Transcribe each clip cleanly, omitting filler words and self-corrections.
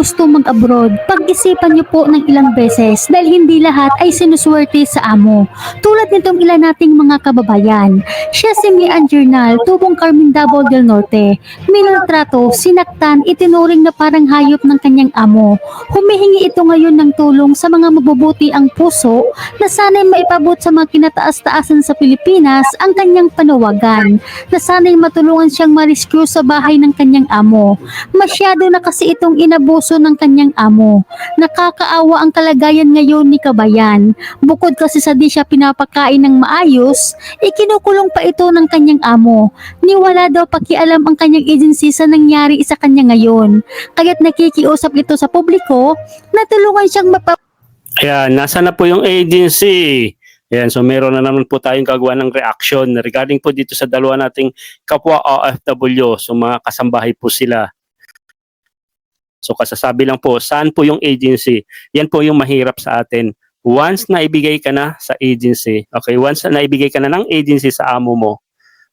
gusto mag-abroad, pag-isipan niyo po ng ilang beses dahil hindi lahat ay sinuswerte sa amo. Tulad nitong ilan nating mga kababayan. Siya si Mian Jernal, tubong Carmen Davao del Norte. Minaltrato, sinaktan, itinuring na parang hayop ng kanyang amo. Humihingi ito ngayon ng tulong sa mga mabubuti ang puso na sana'y maipabot sa mga kinataas-taasan sa Pilipinas ang kanyang panawagan, na sana'y matulungan siyang ma-rescue sa bahay ng kanyang amo. Masyado na kasi itong inabuso ng kanyang amo. Nakakaawa ang kalagayan ngayon ni Kabayan. Bukod kasi sa di siya pinapakain ng maayos, ikinukulong pa ito ng kanyang amo. Niwala daw pakialam ang kanyang agency sa nangyari sa kanya ngayon. Kaya't nakikiusap ito sa publiko na tulungan siyang Ayan, nasa na po yung agency? Ayan, so meron na naman po tayong gagawa ng reaction regarding po dito sa dalawa nating kapwa OFW. So mga kasambahay po sila. So kasasabi lang po, saan po yung agency? Yan po yung mahirap sa atin. Once na ibigay ka na sa agency, okay, once na ibigay ka na ng agency sa amo mo,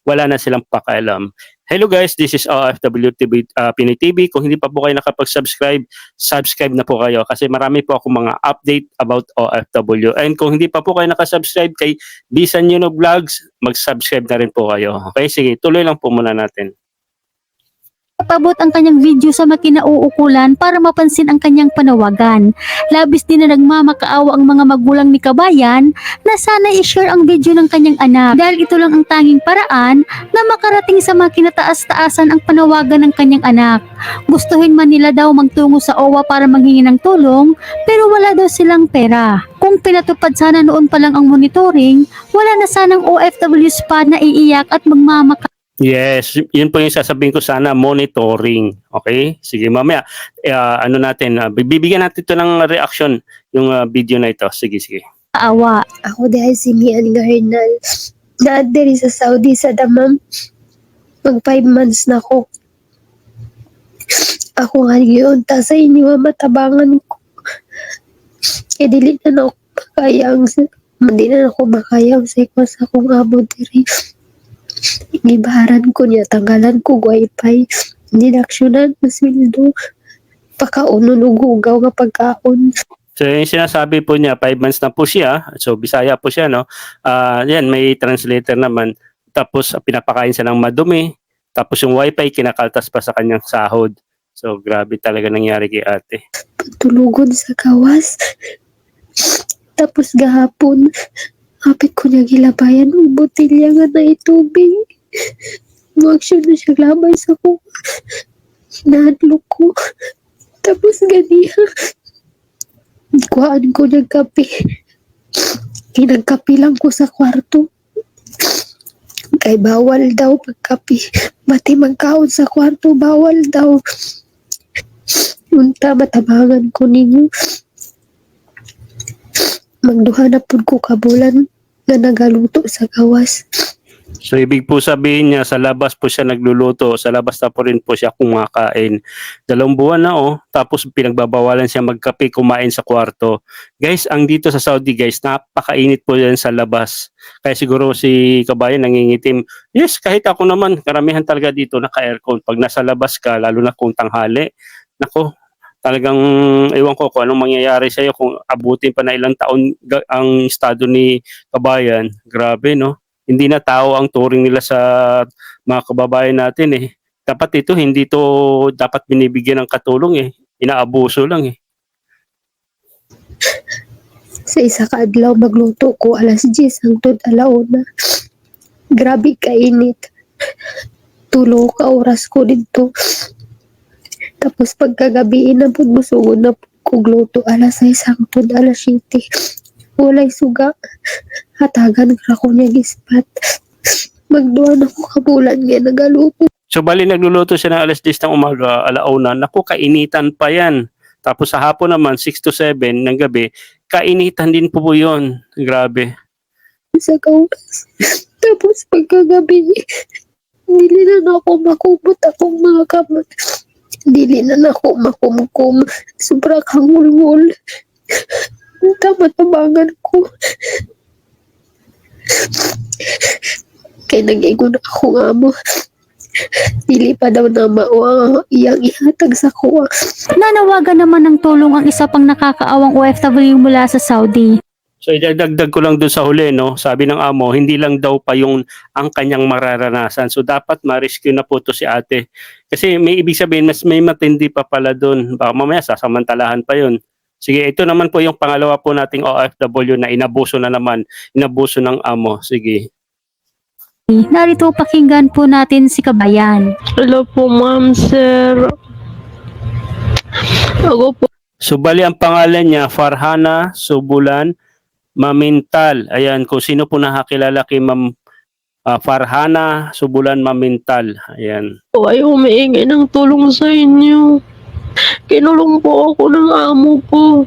wala na silang pakialam. Hello guys, this is OFW TV, Pinoy TV. Kung hindi pa po kayo nakapag-subscribe, subscribe na po kayo kasi marami po akong mga update about OFW. And kung hindi pa po kayo nakasubscribe kay Bisan Yuno Vlogs, mag-subscribe na rin po kayo. Okay, sige, tuloy lang po muna natin. Pabot ang kanyang video sa makinauukulan para mapansin ang kanyang panawagan. Labis din na nagmamakaawa ang mga magulang ni Kabayan na sana i-share ang video ng kanyang anak dahil ito lang ang tanging paraan na makarating sa mga kinataas-taasan ang panawagan ng kanyang anak. Gustuhin man nila daw magtungo sa OWA para manghingi ng tulong pero wala daw silang pera. Kung pinatupad sana noon pa lang ang monitoring, wala na sanang OFW squad na iiyak at magmamakaawa. Yes, yun po yung sasabihin ko sana, monitoring. Okay? Sige, mamaya, ano natin, bibigyan natin ito ng reaction, yung video na ito. Sige, sige. Ako dahil si Mian Garnal, na diri sa Saudi sa Damam, mag 5 months na ako. Ako nga yun, ta sa inyo, matabangan ko. E dili na ako makayang, hindi na ako makayang sa ikwas akong abo diri. Gibaharan ko niya, tanggalan ko wifi, dinaksyonan, masildo, pakaunon ugugaw nga pagkaon. So yung sinasabi po niya, 5 months na po siya, so Bisaya po siya, no? Yan, may translator naman. Tapos pinapakain siya ng madumi, tapos yung wifi kinakaltas pa sa kanyang sahod. So grabe talaga nangyari kay ate. Pagtulugon sa kawas, tapos gahapon, hapit ko niya gilabayan ng botilya nga na itubig. Mag-action na siya labay sa ko. Hinadlok ko. Tapos ganiha. Kuhaan ko ng kape. Kinagkape lang ko sa kwarto. Kay bawal daw pagkape. Mati magkaon sa kwarto, bawal daw. Unta, matabangan ko ninyo. Magduha na po ko kabulan na nagaluto sa gawas. So ibig po sabihin niya, sa labas po siya nagluluto, sa labas na po rin po siya kumakain. 2 buwan na tapos pinagbabawalan siya magkape, kumain sa kwarto. Guys, ang dito sa Saudi guys, napakainit po yan sa labas. Kaya siguro si Kabayan nangingitim. Yes, kahit ako naman, karamihan talaga dito naka-aircon. Pag nasa labas ka, lalo na kung tanghali, nako, talagang ewan ko kung anong mangyayari sa iyo kung abutin pa na ilang taon ang estado ni Kabayan. Grabe, no? Hindi na tao ang turing nila sa mga kababayan natin eh. Dapat ito, hindi to dapat binibigyan ng katulong eh. Inaabuso lang eh. Sa isa ka adlaw magluto ko alas 10 hangtod alauna. Grabe kainit. 3 ka oras ko dito. Tapos pagkagabi na po busugod na po ko gluto alas 6 hangtod alas 7. Walay suga. Hatagan ka ko niya gispat. Magduha na ko kabulan nga nagaluto. So bali nagluluto siya ng alas 10 ng umaga, alauna, naku kainitan pa yan. Tapos sa hapon naman, 6 to 7 ng gabi, kainitan din po yun. Grabe. Sa kawas. Tapos pagkagabi, dili na ako makumot akong mga kamot. Dili na ako makumkum. Sobra kang ngulngul. Tamatabangan ko. Kaya nag-igon ako nga mo. Dili pa daw na mao iyang ihatag sa kuwa. Nanawagan naman ng tulong ang isa pang nakakaawang OFW mula sa Saudi. So idadagdag ko lang doon sa huli, no? Sabi ng amo, hindi lang daw pa yung ang kanyang mararanasan. So dapat ma-rescue na po to si ate. Kasi may ibig sabihin, mas may matindi pa pala doon. Baka mamaya sasamantalahan pa yun. Sige, ito naman po yung pangalawa po nating OFW na inabuso na naman. Inabuso ng amo. Sige. Narito pakinggan po natin si Kabayan. Hello po, ma'am, sir. Ako po, So bali ang pangalan niya, Farhana Subulan Mamintal. Ayan, kung sino po nakakilala kay Ma'am Farhana Subulan Mamintal. Ayan. ay humihingi ng tulong sa inyo. Kinulong po ako ng amo ko.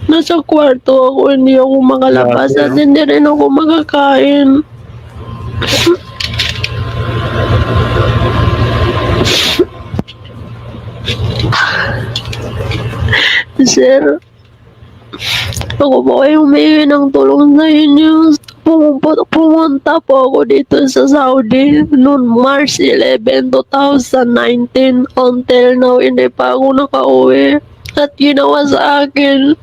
Nasa kwarto ako, hindi ako makalabas Grabe, at no? hindi rin ako makakain. Sir, ako po ay humihingi ng tulong sa inyo. Pumunta po ako dito sa Saudi noong March 11, 2019. Until now, hindi pa ako nakauwi. At ginawa sa akin,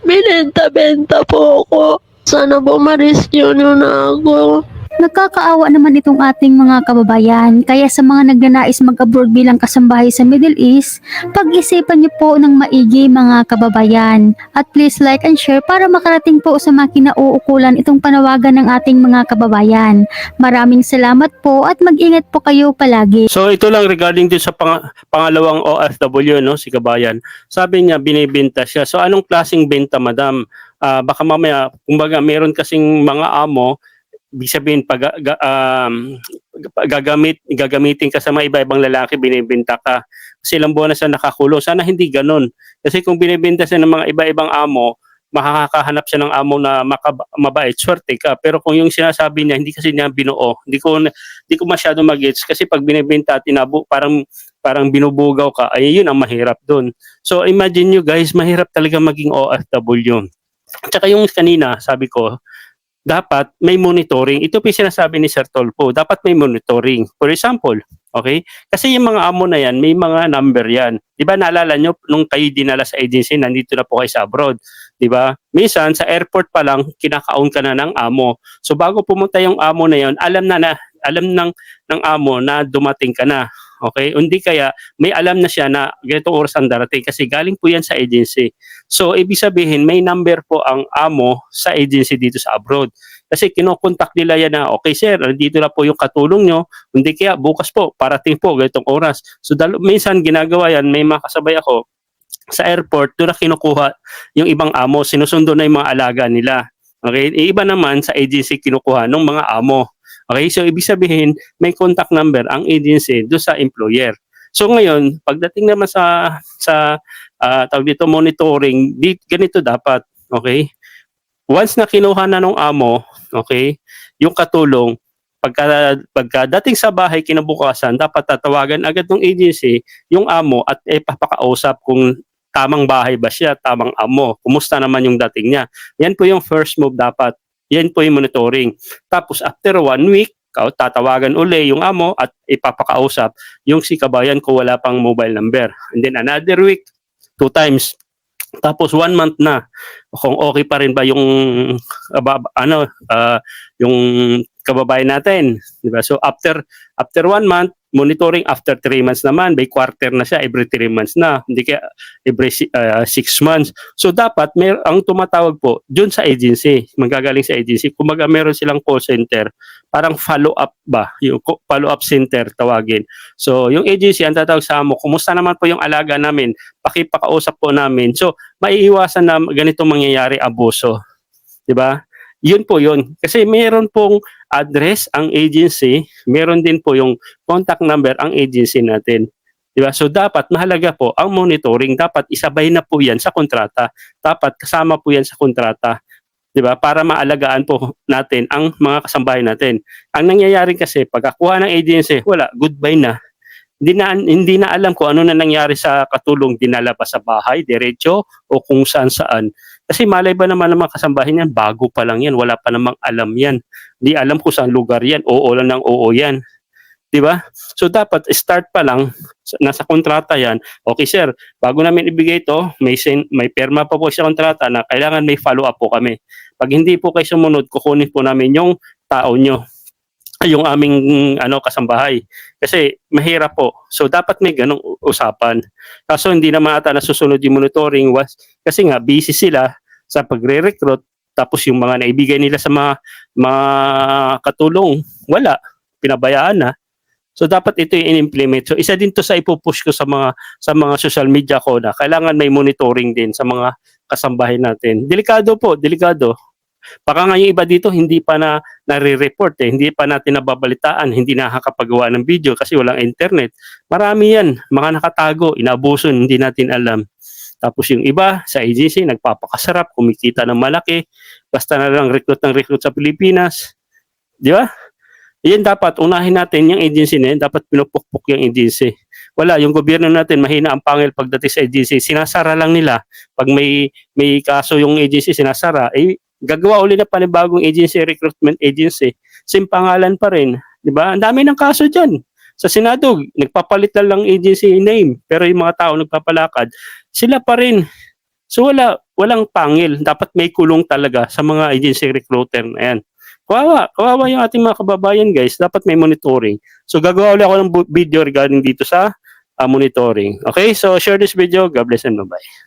binenta-benta po ako. Sana po ma-rescue nyo na ako. Nagkakaawa naman itong ating mga kababayan, kaya sa mga nagnanais mag-abroad bilang kasambahay sa Middle East, pag-isipan niyo po ng maigi mga kababayan. At please like and share para makarating po sa mga kinauukulan itong panawagan ng ating mga kababayan. Maraming salamat po at mag-ingat po kayo palagi. So ito lang regarding din sa pangalawang OFW, no, si Kabayan. Sabi niya binibenta siya. So anong klaseng benta, madam? Baka mamaya, kumbaga meron kasing mga amo, ibig sabihin gagamitin ka sa mga iba-ibang lalaki, binibenta ka. Kasi ilang buwan na siya nakakulong. Sana hindi ganun. Kasi kung binibenta siya ng mga iba-ibang amo, makakahanap siya ng amo na mabait, swerte ka. Pero kung yung sinasabi niya, hindi kasi niya binuo, hindi ko masyado mag-gets. Kasi pag binibenta at parang binubugaw ka, ay yun ang mahirap doon. So imagine nyo guys, mahirap talaga maging OFW. At saka yung kanina, sabi ko, dapat may monitoring. Ito po yung sinasabi ni Sir Tolpo, dapat may monitoring. For example, okay? Kasi yung mga amo na yan, may mga number yan. Di ba naalala nyo, nung kayo dinala sa agency, nandito na po kayo sa abroad. Di ba? Minsan, sa airport pa lang, kinakaon ka na ng amo. So bago pumunta yung amo na yon, alam ng amo na dumating ka na. Okay? Hindi kaya, may alam na siya na ganitong oras ang darating kasi galing po yan sa agency. So, ibig sabihin, may number po ang amo sa agency dito sa abroad. Kasi kinokontak nila yan na, okay sir, dito na po yung katulong nyo, hindi kaya bukas po, parating po, ganitong oras. So, minsan ginagawa yan, may makasabay ako sa airport, doon na kinukuha yung ibang amo, sinusundo na yung mga alaga nila. Okay? Iba naman sa agency kinukuha ng mga amo. Okay, so ibig sabihin, may contact number ang agency do sa employer. So ngayon, pagdating naman sa tawag dito monitoring, ganito dapat, okay? Once na kinuha na ng amo, okay, yung katulong, pagkadating sa bahay kinabukasan, dapat tatawagan agad ng agency yung amo at ipapakausap kung tamang bahay ba siya, tamang amo, kumusta naman yung dating niya. Yan po yung first move dapat. Yan po yung monitoring. Tapos after 1 week, tatawagan uli yung amo at ipapakausap yung si Kabayan kung wala pang mobile number. And then another week, 2 times. Tapos 1 month na kung okay pa rin ba yung yung kababayan natin, di ba? So after 1 month monitoring, after 3 months naman, by quarter na siya, every 3 months na, hindi kaya every 6 months. So dapat ang tumatawag po dun sa agency, magagaling sa agency, kumaga meron silang call center, parang follow up ba, yung follow up center tawagin. So yung agency ang tatawag sa amo, kumusta naman po yung alaga namin, pakipakausap po namin. So maiiwasan na ganitong mangyayari, abuso, di ba? Yun po yun. Kasi meron pong address ang agency, meron din po yung contact number ang agency natin. Diba? So dapat mahalaga po ang monitoring, dapat isabay na po yan sa kontrata. Dapat kasama po yan sa kontrata. Diba? Para maalagaan po natin ang mga kasambahay natin. Ang nangyayari kasi pagkakuha ng agency, wala, goodbye na. Hindi na alam kung ano na nangyari sa katulong, dinala pa sa bahay, diretso, o kung saan-saan. Kasi malay ba naman ng mga kasambahay niyan, bago pa lang yan, wala pa namang alam yan. Hindi alam kung saan lugar yan, oo lang ng oo yan. Di ba? So dapat start pa lang, nasa kontrata yan. Okay sir, bago namin ibigay ito, may perma pa po sa kontrata na kailangan may follow-up po kami. Pag hindi po kayo sumunod, kukunin po namin yung tao nyo, yung aming kasambahay. Kasi mahirap po. So dapat may ganong usapan. Kaso hindi naman ata nasusunod yung monitoring kasi nga busy sila sa pagre-recruit, tapos yung mga naibigay nila sa mga katulong, wala, pinabayaan na. So dapat ito yung in-implement. So isa din to sa ipupush ko sa mga social media ko na kailangan may monitoring din sa mga kasambahay natin. Delikado po, delikado. Baka nga yung iba dito hindi pa nare-report hindi pa natin nababalitaan, hindi nakakapagawa ng video kasi walang internet. Marami yan, mga nakatago, inaabuso, hindi natin alam. Tapos yung iba sa agency, nagpapakasarap, kumikita ng malaki, basta na lang recruit ng recruit sa Pilipinas. Di ba? Yan dapat, unahin natin yung agency na yan, dapat pinupukpok yung agency. Wala, yung gobyerno natin, mahina ang pangil pagdating sa agency, sinasara lang nila. Pag may kaso yung agency, sinasara, gagawa uli na panibagong agency, recruitment agency. Same pangalan pa rin. Di ba? Ang dami ng kaso dyan. Sa Senado, nagpapalit lang agency name, pero yung mga tao nagpapalakad, sila pa rin. So walang pangil. Dapat may kulong talaga sa mga agency recruiter na yan. Kawawa yung ating mga kababayan guys. Dapat may monitoring. So gagawa ulit ako ng video regarding dito sa monitoring. Okay, so share this video. God bless and bye-bye.